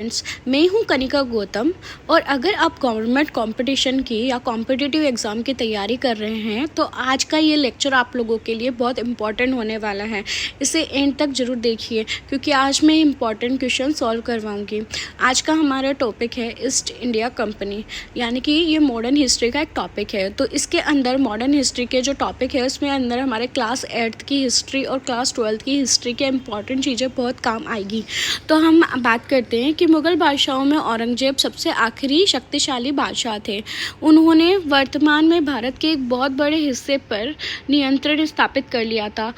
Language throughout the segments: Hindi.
फ्रेंड्स, मैं हूं कनिका गौतम। और अगर आप गवर्नमेंट कंपटीशन की या कॉम्पिटिटिव एग्ज़ाम की तैयारी कर रहे हैं तो आज का ये लेक्चर आप लोगों के लिए बहुत इम्पॉर्टेंट होने वाला है। इसे एंड तक ज़रूर देखिए क्योंकि आज मैं इम्पॉर्टेंट क्वेश्चन सॉल्व करवाऊंगी। आज का हमारा टॉपिक है ईस्ट इंडिया कंपनी, यानी कि ये मॉडर्न हिस्ट्री का एक टॉपिक है। तो इसके अंदर मॉडर्न हिस्ट्री के जो टॉपिक है उसमें अंदर हमारे क्लास 8th की हिस्ट्री और क्लास 12th की हिस्ट्री के इम्पॉर्टेंट चीज़ें बहुत काम आएगी। तो हम बात करते हैं कि मुग़ल बादशाहों में औरंगज़ेब सबसे आखिरी शक्तिशाली बादशाह थे। उन्होंने वर्तमान में भारत के एक बहुत बड़े हिस्से पर नियंत्रण स्थापित कर लिया था।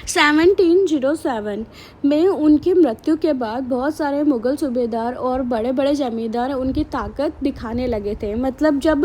1707 में उनकी मृत्यु के बाद बहुत सारे मुग़ल सूबेदार और बड़े बड़े ज़मींदार उनकी ताकत दिखाने लगे थे। जब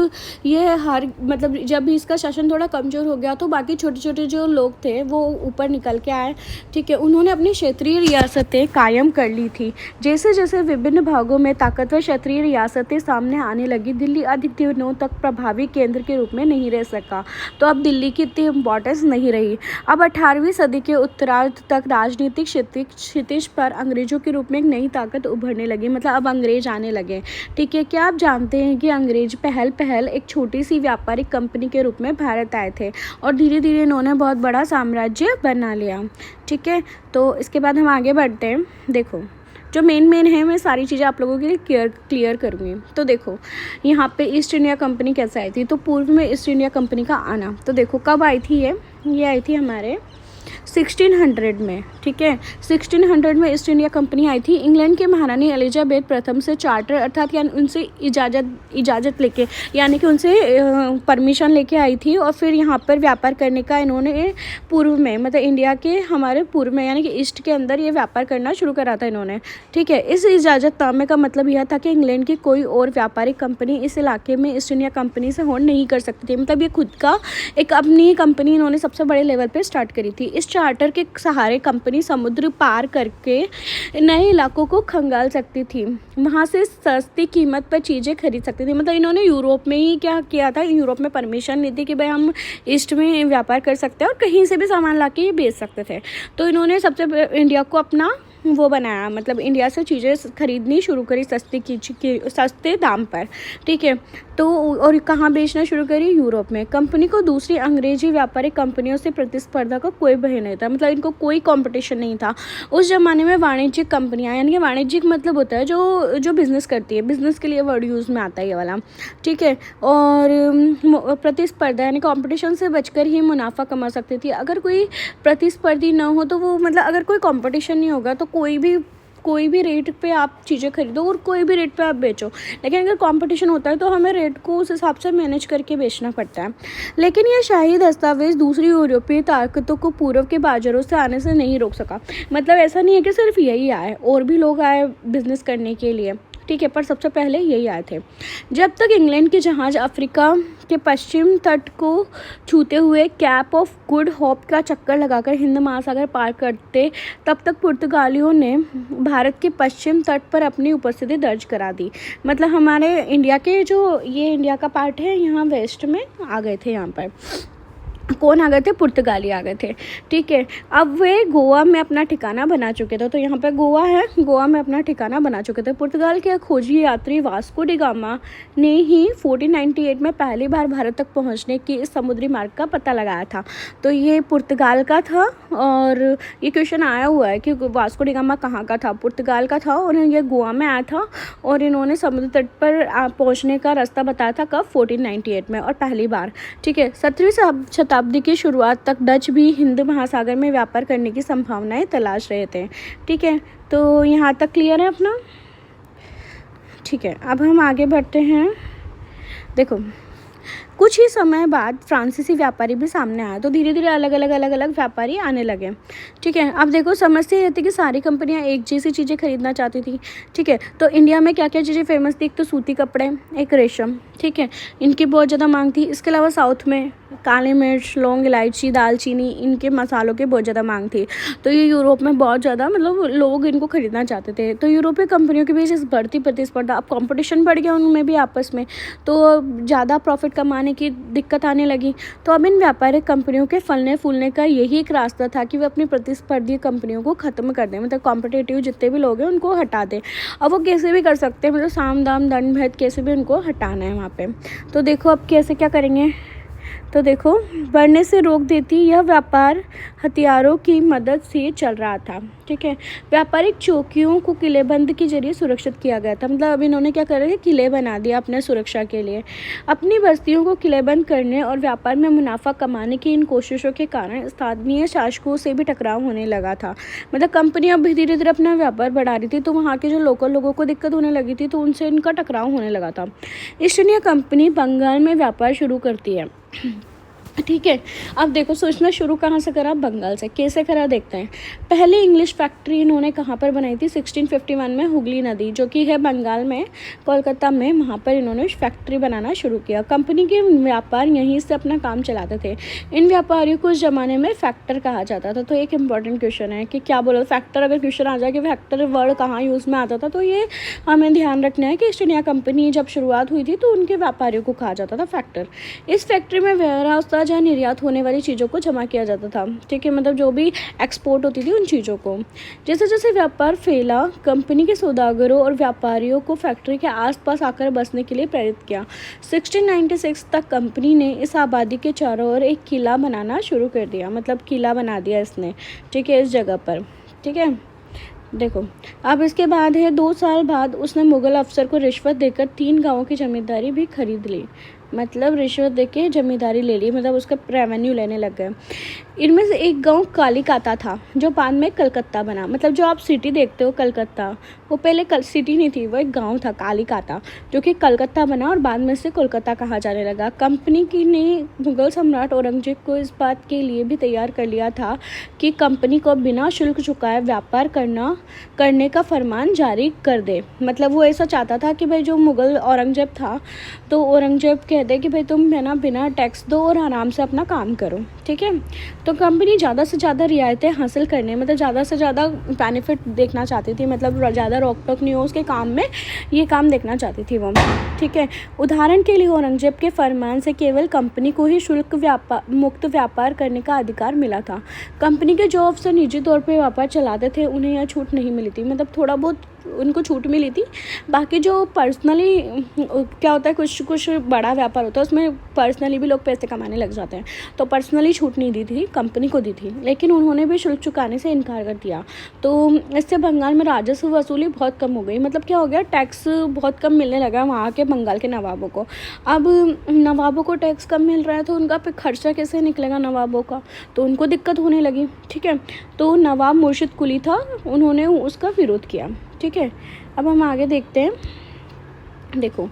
जब इसका शासन थोड़ा कमज़ोर हो गया तो बाकी छोटे छोटे जो लोग थे वो ऊपर निकल के आए। ठीक है, उन्होंने अपनी क्षेत्रीय रियासतें कायम कर ली थी। जैसे जैसे विभिन्न भागों में ताकतवर क्षेत्रीय रियासतें सामने आने लगी, दिल्ली अधिक दिनों तक प्रभावी केंद्र के रूप में नहीं रह सका। तो अब दिल्ली की इतनी इम्पोर्टेंस नहीं रही। अब 18वीं सदी के उत्तरार्ध तक राजनीतिक क्षितिज पर अंग्रेजों के रूप में एक नई ताकत उभरने लगी। अब अंग्रेज आने लगे। ठीक है, क्या आप जानते हैं कि अंग्रेज पहल एक छोटी सी व्यापारिक कंपनी के रूप में भारत आए थे और धीरे धीरे इन्होंने बहुत बड़ा साम्राज्य बना लिया। ठीक है, तो इसके बाद हम आगे बढ़ते हैं। देखो, जो मेन है मैं सारी चीज़ें आप लोगों के लिए क्लियर करूँगी। तो देखो यहाँ पे ईस्ट इंडिया कंपनी कैसे आई थी। तो पूर्व में ईस्ट इंडिया कंपनी का आना, तो देखो कब आई थी ये आई थी हमारे 1600 में। ठीक है, 1600 में ईस्ट इंडिया कंपनी आई थी। इंग्लैंड के महारानी एलिजाबेथ प्रथम से चार्टर अर्थात यानी उनसे इजाज़त लेके, यानी कि उनसे परमिशन लेके आई थी और फिर यहाँ पर व्यापार करने का इन्होंने पूर्व में इंडिया के हमारे पूर्व में यानी कि ईस्ट के अंदर ये व्यापार करना शुरू करा था इन्होंने। ठीक है, इस इजाज़तनामे का मतलब यह था कि इंग्लैंड की कोई और व्यापारिक कंपनी इस इलाके में ईस्ट इंडिया कंपनी से होल्ड नहीं कर सकती थी। ये खुद का एक अपनी कंपनी इन्होंने सबसे बड़े लेवल पे स्टार्ट करी थी। इस चार्टर के सहारे कंपनी समुद्र पार करके नए इलाकों को खंगाल सकती थी, वहाँ से सस्ती कीमत पर चीज़ें खरीद सकती थी। इन्होंने यूरोप में ही क्या किया था, यूरोप में परमिशन ली थी कि भाई हम ईस्ट में व्यापार कर सकते हैं और कहीं से भी सामान ला के ये बेच सकते थे। तो इन्होंने सबसे इंडिया को अपना वो बनाया, इंडिया से चीज़ें खरीदनी शुरू करी सस्ते दाम पर। ठीक है, तो और कहाँ बेचना शुरू करी, यूरोप में। कंपनी को दूसरी अंग्रेजी व्यापारिक कंपनियों से प्रतिस्पर्धा का कोई भय नहीं था। इनको कोई कंपटीशन नहीं था। उस ज़माने में वाणिज्यिक कंपनियाँ, यानी कि वाणिज्यिक होता है जो बिज़नेस करती है, बिज़नेस के लिए वर्ड यूज़ में आता है ये वाला। ठीक है, और प्रतिस्पर्धा यानी कंपटीशन से बचकर ही मुनाफा कमा सकती थी। अगर कोई प्रतिस्पर्धी ना हो तो वो अगर कोई कंपटीशन नहीं होगा तो कोई भी रेट पे आप चीज़ें खरीदो और कोई भी रेट पे आप बेचो। लेकिन अगर कंपटीशन होता है तो हमें रेट को उस हिसाब से मैनेज करके बेचना पड़ता है। लेकिन ये शाही दस्तावेज़ दूसरी यूरोपीय ताकतों को पूर्व के बाजारों से आने से नहीं रोक सका। ऐसा नहीं है कि सिर्फ यही आए, और भी लोग आए बिजनेस करने के लिए। ठीक है, पर सबसे पहले यही आए थे। जब तक इंग्लैंड के जहाज़ अफ्रीका के पश्चिम तट को छूते हुए कैप ऑफ गुड होप का चक्कर लगाकर हिंद महासागर पार करते, तब तक पुर्तगालियों ने भारत के पश्चिम तट पर अपनी उपस्थिति दर्ज करा दी। हमारे इंडिया के जो ये इंडिया का पार्ट है, यहाँ वेस्ट में आ गए थे। यहाँ पर कौन आ गए थे, पुर्तगाली आ गए थे। ठीक है, अब वे गोवा में अपना ठिकाना बना चुके थे। तो यहाँ पे गोवा है, गोवा में अपना ठिकाना बना चुके थे। पुर्तगाल के खोजी यात्री वास्को डी गामा ने ही 1498 में पहली बार भारत तक पहुँचने की इस समुद्री मार्ग का पता लगाया था। तो ये पुर्तगाल का था और ये क्वेश्चन आया हुआ है कि वास्को डी गामा कहाँ का था, पुर्तगाल का था और ये गोवा में आया था और इन्होंने समुद्र तट पर पहुँचने का रास्ता बताया था कब, 1498 में और पहली बार। ठीक है, 17वीं शताब्दी की शुरुआत तक डच भी हिंद महासागर में व्यापार करने की संभावनाएं तलाश रहे थे। ठीक है, तो यहाँ तक क्लियर है अपना। ठीक है, अब हम आगे बढ़ते हैं। देखो, कुछ ही समय बाद फ्रांसीसी व्यापारी भी सामने आए। तो धीरे धीरे अलग अलग व्यापारी आने लगे। ठीक है, अब देखो समस्या ये थी कि सारी कंपनियां एक जैसी चीज़ें खरीदना चाहती थी। ठीक है, तो इंडिया में क्या क्या चीज़ें फेमस थी, एक तो सूती कपड़े, एक रेशम। ठीक है, इनकी बहुत ज़्यादा मांग थी। इसके अलावा साउथ में काली मिर्च, लौंग, इलायची, दालचीनी, इनके मसालों की बहुत ज़्यादा मांग थी। तो ये यूरोप में बहुत ज़्यादा लोग इनको खरीदना चाहते थे। तो यूरोपीय कंपनियों के बीच इस बढ़ती प्रतिस्पर्धा, अब कॉम्पिटिशन बढ़ गया उनमें भी आपस में, तो ज़्यादा प्रॉफिट कमाने की दिक्कत आने लगी। तो अब इन व्यापारिक कंपनियों के फलने फूलने का यही एक रास्ता था कि वे अपनी प्रतिस्पर्धी कंपनियों को ख़त्म कर दें, मतलब कॉम्पिटिटिव जितने भी लोग हैं उनको हटा दें। अब वो कैसे भी कर सकते हैं, मतलब साम दाम दंड भेद कैसे भी उनको हटाना है वहाँ पे। तो देखो अब कैसे क्या करेंगे, तो देखो बढ़ने से रोक देती यह व्यापार हथियारों की मदद से चल रहा था। ठीक है, व्यापारिक चौकियों को किलेबंद के जरिए सुरक्षित किया गया था। मतलब अब इन्होंने क्या कर रहे थे, किले बना दिया अपने सुरक्षा के लिए। अपनी बस्तियों को किलेबंद करने और व्यापार में मुनाफा कमाने की इन कोशिशों के कारण स्थानीय शासकों से भी टकराव होने लगा था। मतलब कंपनी अब धीरे धीरे अपना व्यापार बढ़ा रही थी, तो वहाँ के जो लोकल लोगों को दिक्कत होने लगी थी, तो उनसे इनका टकराव होने लगा था। ईस्ट इंडिया कंपनी बंगाल में व्यापार शुरू करती है। ठीक है, अब देखो सोचना शुरू कहाँ से करा, बंगाल से। कैसे करा देखते हैं। पहले इंग्लिश फैक्ट्री इन्होंने कहाँ पर बनाई थी, 1651 में हुगली नदी जो कि है बंगाल में, कोलकाता में, वहाँ पर इन्होंने फैक्ट्री बनाना शुरू किया। कंपनी के व्यापार यहीं से अपना काम चलाते थे। इन व्यापारियों को उस ज़माने में फैक्टर कहा जाता था। तो एक इंपॉर्टेंट क्वेश्चन है कि क्या बोलो, फैक्टर अगर क्वेश्चन आ जाए कि फैक्टर वर्ड कहाँ यूज़ में आता था, तो ये हमें ध्यान रखना है कि ईस्ट इंडिया कंपनी जब शुरुआत हुई थी तो उनके व्यापारियों को कहा जाता था फैक्टर। इस फैक्ट्री में वेयर हाउस था जहाँ निर्यात होने वाली चीज़ों को जमा किया जाता था। ठीक है, मतलब जो भी एक्सपोर्ट होती थी उन चीज़ों को। जैसे जैसे व्यापार फैला, कंपनी के सौदागरों और व्यापारियों को फैक्ट्री के आसपास आकर बसने के लिए प्रेरित किया। 1696 तक कंपनी ने इस आबादी के चारों ओर एक किला बनाना शुरू कर दिया। मतलब किला बना दिया इसने, ठीक है, इस जगह पर। ठीक है, देखो अब इसके बाद है 2 साल बाद उसने मुगल अफसर को रिश्वत देकर 3 गांवों की जमींदारी भी खरीद ली। मतलब रिश्वत देके जमींदारी ले ली, मतलब उसका रेवेन्यू लेने लग गए। इनमें से एक गांव कालीकाता था जो बाद में कलकत्ता बना। मतलब जो आप सिटी देखते हो कलकत्ता, वो पहले सिटी नहीं थी, वो एक गांव था कालीकाता जो कि कलकत्ता बना और बाद में से कोलकाता कहा जाने लगा। कंपनी की ने मुगल सम्राट औरंगजेब को इस बात के लिए भी तैयार कर लिया था कि कंपनी को बिना शुल्क चुकाए व्यापार करने का फरमान जारी कर दे। मतलब वो ऐसा चाहता था कि भाई जो मुगल औरंगजेब था, तो औरंगजेब कहते कि भाई तुम है ना बिना टैक्स दो और आराम से अपना काम करो। ठीक है, तो कंपनी ज़्यादा से ज़्यादा रियायतें हासिल करने, मतलब ज़्यादा से ज़्यादा बेनिफिट देखना चाहती थी। मतलब ज़्यादा रोक टोक नहीं हो उसके काम में, ये काम देखना चाहती थी वो। ठीक है, उदाहरण के लिए औरंगजेब के फरमान से केवल कंपनी को ही शुल्क मुक्त व्यापार करने का अधिकार मिला था। कंपनी के जो अफसर निजी तौर पर व्यापार चलाते थे उन्हें यह छूट नहीं मिली थी। मतलब थोड़ा बहुत उनको छूट मिली थी, बाकी जो पर्सनली क्या होता है, कुछ बड़ा व्यापार होता है उसमें पर्सनली भी लोग पैसे कमाने लग जाते हैं, तो पर्सनली छूट नहीं दी थी, कंपनी को दी थी। लेकिन उन्होंने भी शुल्क चुकाने से इनकार कर दिया। तो इससे बंगाल में राजस्व वसूली बहुत कम हो गई। मतलब क्या हो गया, टैक्स बहुत कम मिलने लगा वहाँ के बंगाल के नवाबों को। अब नवाबों को टैक्स कम मिल रहा है तो उनका खर्चा कैसे निकलेगा नवाबों का, तो उनको दिक्कत होने लगी। ठीक है, तो नवाब मुर्शिद कुली था, उन्होंने उसका विरोध किया। ठीक है, अब हम आगे देखते हैं। देखो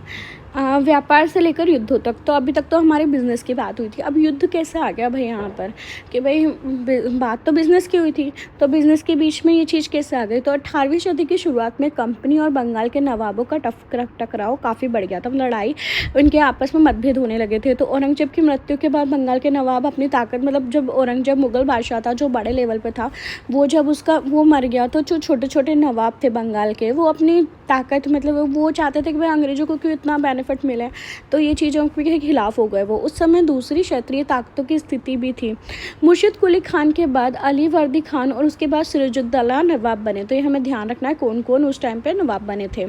व्यापार से लेकर युद्धों तक, तो अभी तक तो हमारे बिज़नेस की बात हुई थी। अब युद्ध कैसे आ गया भाई यहाँ पर, कि भाई बात तो बिज़नेस की हुई थी, तो बिज़नेस के बीच में ये चीज़ कैसे आ गई। तो 18वीं सदी की शुरुआत में कंपनी और बंगाल के नवाबों का टकराव काफ़ी बढ़ गया था। लड़ाई, उनके आपस में मतभेद होने लगे थे। तो औरंगजेब की मृत्यु के बाद बंगाल के नवाब अपनी ताकत, मतलब जब औरंगजेब मुगल बादशाह था जो बड़े लेवल पर था, वो जब वो मर गया तो जो छोटे छोटे नवाब थे बंगाल के, वो अपनी ताकत, मतलब वो चाहते थे कि भाई अंग्रेज़ों को क्यों इतना बेनिफिट मिले, तो ये चीज़ों के खिलाफ हो गए वो। उस समय दूसरी क्षेत्रीय ताकतों की स्थिति भी थी। मुर्शिद कुली खान के बाद अली वर्दी खान और उसके बाद सिराजुद्दौला नवाब बने। तो ये हमें ध्यान रखना है कौन कौन उस टाइम पे नवाब बने थे।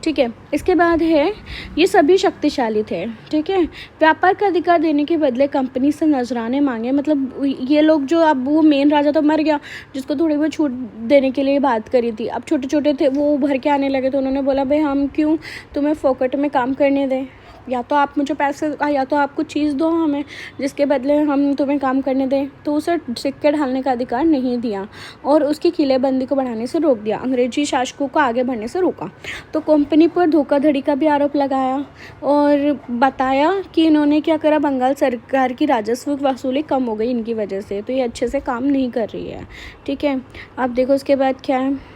ठीक है, इसके बाद है ये सभी शक्तिशाली थे। ठीक है, व्यापार का अधिकार देने के बदले कंपनी से नजराने मांगे। मतलब ये लोग जो, अब वो मेन राजा तो मर गया जिसको थोड़ी बहुत छूट देने के लिए बात करी थी, अब छोटे छोटे थे वो उभर के आने लगे, तो उन्होंने बोला भाई हम क्यों तुम्हें फोकट में काम करने दें, या तो आप मुझे पैसे, या तो आप कुछ चीज़ दो हमें जिसके बदले हम तुम्हें काम करने दें। तो उसे सिक्के ढालने का अधिकार नहीं दिया और उसकी किलेबंदी को बढ़ाने से रोक दिया, अंग्रेजी शासकों को आगे बढ़ने से रोका। तो कंपनी पर धोखाधड़ी का भी आरोप लगाया और बताया कि इन्होंने क्या करा, बंगाल सरकार की राजस्व वसूली कम हो गई इनकी वजह से, तो ये अच्छे से काम नहीं कर रही है। ठीक है, अब देखो उसके बाद क्या है।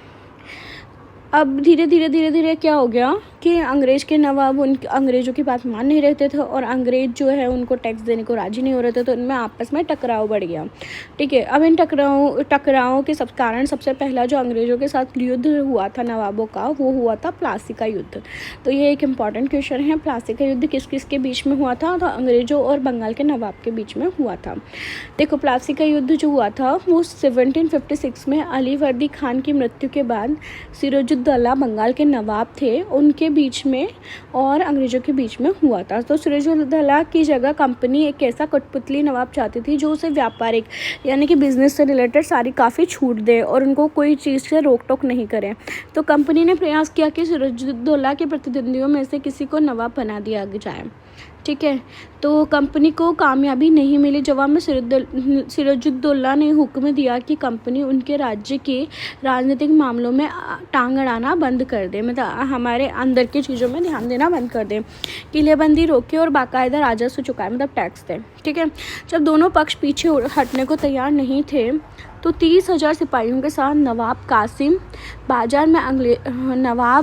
अब धीरे धीरे क्या हो गया, कि अंग्रेज़ के नवाब उन अंग्रेज़ों की बात मान नहीं रहते थे और अंग्रेज़ जो है उनको टैक्स देने को राज़ी नहीं हो रहे थे, तो इनमें आपस में टकराव बढ़ गया। ठीक है, अब इन टकरावों के सब कारण सबसे पहला जो अंग्रेज़ों के साथ युद्ध हुआ था नवाबों का, वो हुआ था प्लासी का युद्ध। तो ये एक इम्पॉर्टेंट क्वेश्चन है, प्लासी का युद्ध किस किस के बीच में हुआ था? तो अंग्रेज़ों और बंगाल के नवाब के बीच में हुआ था। देखो, प्लासी का युद्ध जो हुआ था वो 1756 में अली वर्दी खान की मृत्यु के बाद सिराजुद्दौला बंगाल के नवाब थे, उनके बीच में और अंग्रेज़ों के बीच में हुआ था। तो सिराजुद्दौला की जगह कंपनी एक ऐसा कठपुतली नवाब चाहती थी जो उसे व्यापारिक यानी कि बिजनेस से रिलेटेड सारी काफ़ी छूट दे और उनको कोई चीज़ से रोक टोक नहीं करे। तो कंपनी ने प्रयास किया कि सिराजुद्दौला के प्रतिद्वंदियों में से किसी को नवाब बना दिया जाए। ठीक है, तो कंपनी को कामयाबी नहीं मिली। जवाब में सिराजुद्दौला ने हुक्म दिया कि कंपनी उनके राज्य के राजनीतिक मामलों में टांग अड़ाना बंद कर दे, मतलब हमारे अंदर की चीज़ों में ध्यान देना बंद कर दे, किलेबंदी रोके और बाकायदा राजस्व चुकाए, मतलब टैक्स दे। ठीक है, जब दोनों पक्ष पीछे हटने को तैयार नहीं थे तो 30,000 सिपाहियों के साथ नवाब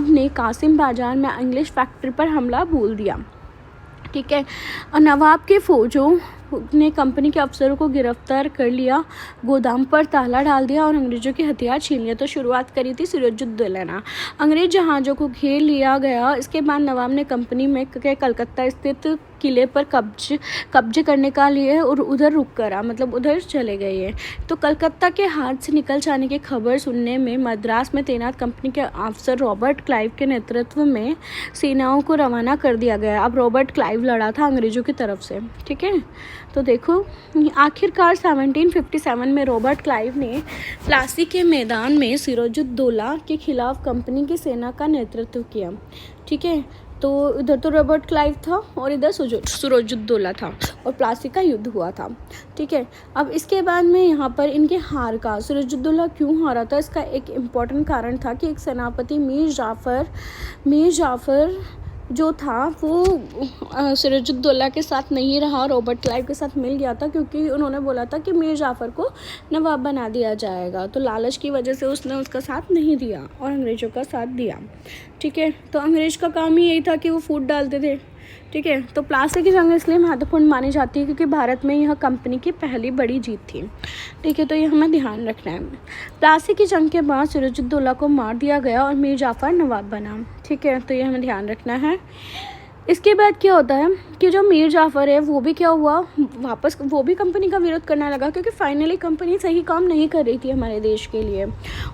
ने कासिम बाजार में इंग्लिश फैक्ट्री पर हमला बोल दिया। ठीक है, और नवाब के फौजों ने कंपनी के अफसरों को गिरफ्तार कर लिया, गोदाम पर ताला डाल दिया और अंग्रेज़ों के हथियार छीन लिए। तो शुरुआत करी थी सिराजुद्दौला ने। अंग्रेज़ जहाज़ों को घेर लिया गया। इसके बाद नवाब ने कंपनी में कलकत्ता स्थित किले पर कब्जे करने का लिए और उधर रुक करा, मतलब उधर चले गए ये। तो कलकत्ता के हाथ से निकल जाने की खबर सुनने में मद्रास में तैनात कंपनी के अफसर रॉबर्ट क्लाइव के नेतृत्व में सेनाओं को रवाना कर दिया गया। अब रॉबर्ट क्लाइव लड़ा था अंग्रेज़ों की तरफ से। ठीक है, तो देखो आखिरकार 1757 में रॉबर्ट क्लाइव ने प्लासी के मैदान में सिराजुद्दौला के खिलाफ कंपनी की सेना का नेतृत्व किया। ठीक है, तो इधर तो रॉबर्ट क्लाइव था और इधर सिराजुद्दौला था और प्लासी का युद्ध हुआ था। ठीक है, अब इसके बाद में यहाँ पर इनके हार का, सिराजुद्दौला क्यों हारा था, इसका एक इम्पॉर्टेंट कारण था कि एक सेनापति मीर जाफ़र जो था वो सिराजुद्दौला के साथ नहीं रहा, रॉबर्ट क्लाइव के साथ मिल गया था, क्योंकि उन्होंने बोला था कि मीर जाफ़र को नवाब बना दिया जाएगा। तो लालच की वजह से उसने उसका साथ नहीं दिया और अंग्रेज़ों का साथ दिया। ठीक है, तो अंग्रेज़ का काम ही यही था कि वो फूट डालते थे। ठीक है, तो प्लासी की जंग इसलिए महत्वपूर्ण मानी जाती है क्योंकि भारत में यह कंपनी की पहली बड़ी जीत थी। ठीक है, तो ये हमें ध्यान रखना है। प्लासी की जंग के बाद सिराजुद्दौला को मार दिया गया और मीर जाफ़र नवाब बना। ठीक है, तो ये हमें ध्यान रखना है। इसके बाद क्या होता है कि जो मीर जाफ़र है वो भी क्या हुआ, वापस वो भी कंपनी का विरोध करने लगा, क्योंकि फाइनली कंपनी सही काम नहीं कर रही थी हमारे देश के लिए,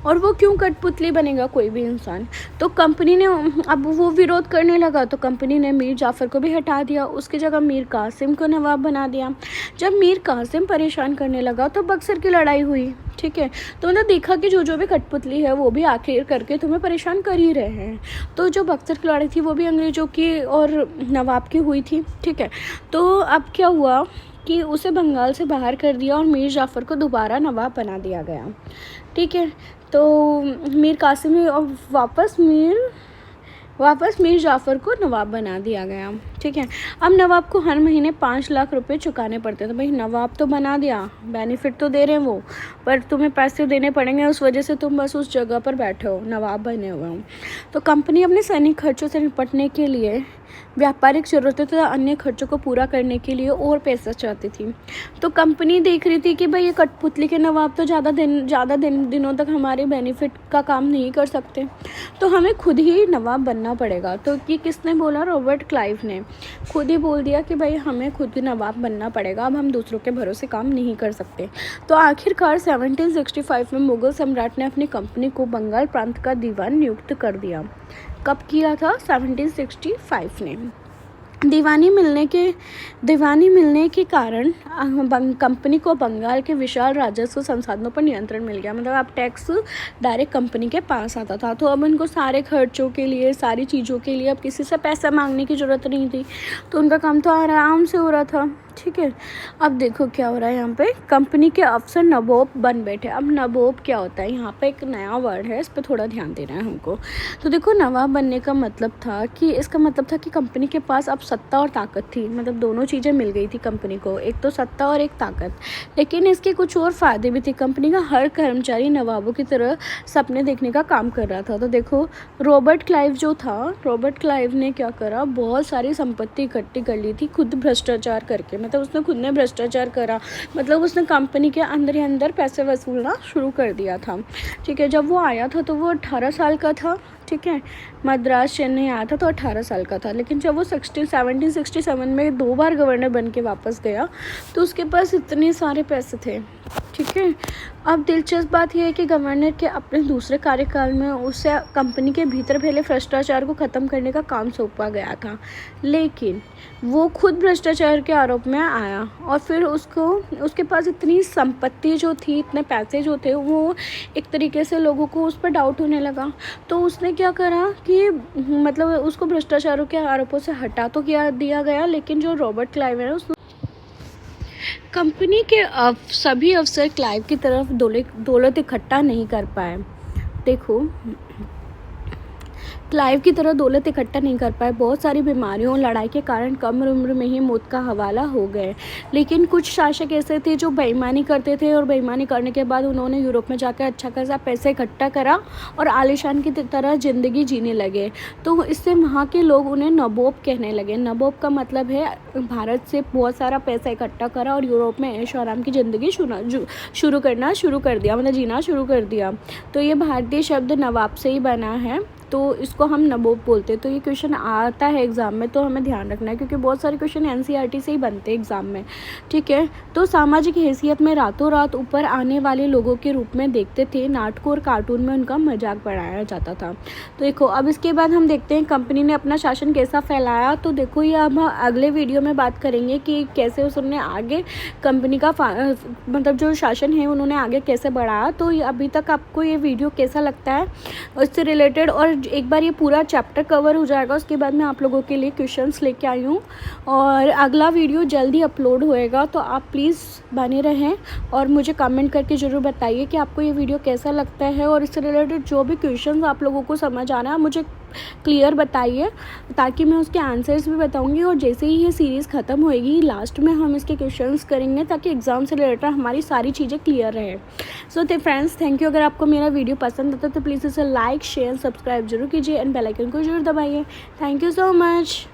और वो क्यों कठपुतली बनेगा कोई भी इंसान। तो कंपनी ने, अब वो विरोध करने लगा तो कंपनी ने मीर जाफ़र को भी हटा दिया, उसकी जगह मीर कासिम को नवाब बना दिया। जब मीर कासिम परेशान करने लगा तो बक्सर की लड़ाई हुई। ठीक है, तो मैंने देखा कि जो भी कठपुतली है वो भी आखिर करके तुम्हें परेशान कर ही रहे हैं। तो जो बक्सर की लड़ाई थी वो भी अंग्रेज़ों की और नवाब की हुई थी। ठीक है, तो अब क्या हुआ कि उसे बंगाल से बाहर कर दिया और मीर जाफ़र को दोबारा नवाब बना दिया गया। ठीक है, तो मीर कासिम और वापस मीर जाफ़र को नवाब बना दिया गया। ठीक है, अब नवाब को हर महीने 5 लाख रुपए चुकाने पड़ते थे। भाई नवाब तो बना दिया, बेनिफिट तो दे रहे हैं वो, पर तुम्हें पैसे देने पड़ेंगे, उस वजह से तुम बस उस जगह पर बैठे हो, नवाब बने हुए हो। तो कंपनी अपने सैनिक खर्चों से निपटने के लिए, व्यापारिक ज़रूरतों तथा अन्य खर्चों को पूरा करने के लिए और पैसा चाहती थी। तो कंपनी देख रही थी कि भाई ये कठपुतली के नवाब तो ज़्यादा दिनों तक हमारे बेनिफिट का काम नहीं कर सकते, तो हमें खुद ही नवाब बनना पड़ेगा। तो ये किसने बोला? रॉबर्ट क्लाइव ने खुद ही बोल दिया कि भाई हमें खुद ही नवाब बनना पड़ेगा, अब हम दूसरों के भरोसे काम नहीं कर सकते। तो आखिरकार 1765 में मुग़ल सम्राट ने अपनी कंपनी को बंगाल प्रांत का दीवान नियुक्त कर दिया। कब किया था? 1765 ने। दीवानी मिलने के कारण कंपनी को बंगाल के विशाल राजस्व संसाधनों पर नियंत्रण मिल गया, मतलब अब टैक्स डायरेक्ट कंपनी के पास आता था। तो अब उनको सारे खर्चों के लिए, सारी चीज़ों के लिए अब किसी से पैसा मांगने की ज़रूरत नहीं थी, तो उनका काम तो आराम से हो रहा था। ठीक है। अब देखो क्या हो रहा है यहाँ पे, कंपनी के अफसर नबोब बन बैठे। अब नबोब क्या होता है, यहाँ पे एक नया वर्ड है, इस पर थोड़ा ध्यान देना है हमको। तो देखो नवाब बनने का मतलब था कि इसका मतलब था कि कंपनी के पास अब सत्ता और ताकत थी, मतलब दोनों चीज़ें मिल गई थी कंपनी को, एक तो सत्ता और एक ताकत। लेकिन इसके कुछ और फ़ायदे भी थे। कंपनी का हर कर्मचारी नवाबों की तरह सपने देखने का काम कर रहा था। तो देखो रॉबर्ट क्लाइव जो था, रॉबर्ट क्लाइव ने क्या करा, बहुत सारी संपत्ति इकट्ठी कर ली थी खुद भ्रष्टाचार करके, मतलब उसने खुद ने भ्रष्टाचार करा, मतलब उसने कंपनी के अंदर ही अंदर पैसे वसूलना शुरू कर दिया था। ठीक है, जब वो आया था तो वो 18 साल का था। ठीक है, मद्रास चेन्नई आया था तो 18 साल का था। लेकिन जब वो 1767 में 2 बार गवर्नर बन के वापस गया तो उसके पास इतने सारे पैसे थे। ठीक है, अब दिलचस्प बात यह है कि गवर्नर के अपने दूसरे कार्यकाल में उसे कंपनी के भीतर फैले भ्रष्टाचार को ख़त्म करने का काम सौंपा गया था, लेकिन वो खुद भ्रष्टाचार के आरोप में आया और फिर उसके पास इतनी संपत्ति जो थी, इतने पैसे जो थे, वो एक तरीके से लोगों को उस पर डाउट होने लगा। तो उसने क्या करा कि मतलब उसको भ्रष्टाचारों के आरोपों से हटा तो किया दिया गया, लेकिन जो रॉबर्ट क्लाइव है उसने कंपनी के सभी अफसर क्लाइव की तरफ दौलत इकट्ठा नहीं कर पाए। देखो क्लाइव की तरह दौलत इकट्ठा नहीं कर पाए, बहुत सारी बीमारियों और लड़ाई के कारण कम उम्र में ही मौत का हवाला हो गए। लेकिन कुछ शासक ऐसे थे जो बेईमानी करते थे और बेईमानी करने के बाद उन्होंने यूरोप में जाकर अच्छा खासा पैसे इकट्ठा करा और आलीशान की तरह ज़िंदगी जीने लगे। तो इससे वहाँ के लोग उन्हें नबोब कहने लगे। नबोब का मतलब है भारत से बहुत सारा पैसा इकट्ठा करा और यूरोप में ऐश आराम की ज़िंदगी शुरू कर दिया, मतलब जीना शुरू कर दिया। तो ये भारतीय शब्द नवाब से ही बना है, तो इसको हम नबोब बोलते हैं। तो ये क्वेश्चन आता है एग्ज़ाम में, तो हमें ध्यान रखना है क्योंकि बहुत सारे क्वेश्चन एनसीईआरटी से ही बनते हैं एग्ज़ाम में। ठीक है, तो सामाजिक हैसियत में रातों रात ऊपर आने वाले लोगों के रूप में देखते थे। नाटकों और कार्टून में उनका मजाक बनाया जाता था। तो देखो अब इसके बाद हम देखते हैं कंपनी ने अपना शासन कैसा फैलाया। तो देखो ये अब अगले वीडियो में बात करेंगे कि कैसे उसने आगे कंपनी का मतलब जो शासन है उन्होंने आगे कैसे बढ़ाया। तो अभी तक आपको ये वीडियो कैसा लगता है उससे रिलेटेड, और एक बार ये पूरा चैप्टर कवर हो जाएगा उसके बाद मैं आप लोगों के लिए क्वेश्चंस लेके आई हूँ और अगला वीडियो जल्दी अपलोड होएगा। तो आप प्लीज़ बने रहें और मुझे कमेंट करके ज़रूर बताइए कि आपको ये वीडियो कैसा लगता है, और इससे रिलेटेड जो भी क्वेश्चंस आप लोगों को समझ आना है मुझे क्लियर बताइए ताकि मैं उसके आंसर्स भी बताऊंगी। और जैसे ही ये सीरीज़ ख़त्म होएगी लास्ट में हम इसके क्वेश्चंस करेंगे ताकि एग्ज़ाम से रिलेटेड हमारी सारी चीज़ें क्लियर रहे। So friends thank you. अगर आपको मेरा वीडियो पसंद आता है तो प्लीज़ इसे लाइक शेयर सब्सक्राइब जरूर कीजिए एंड बेल आइकन को जरूर दबाइए। Thank you so much.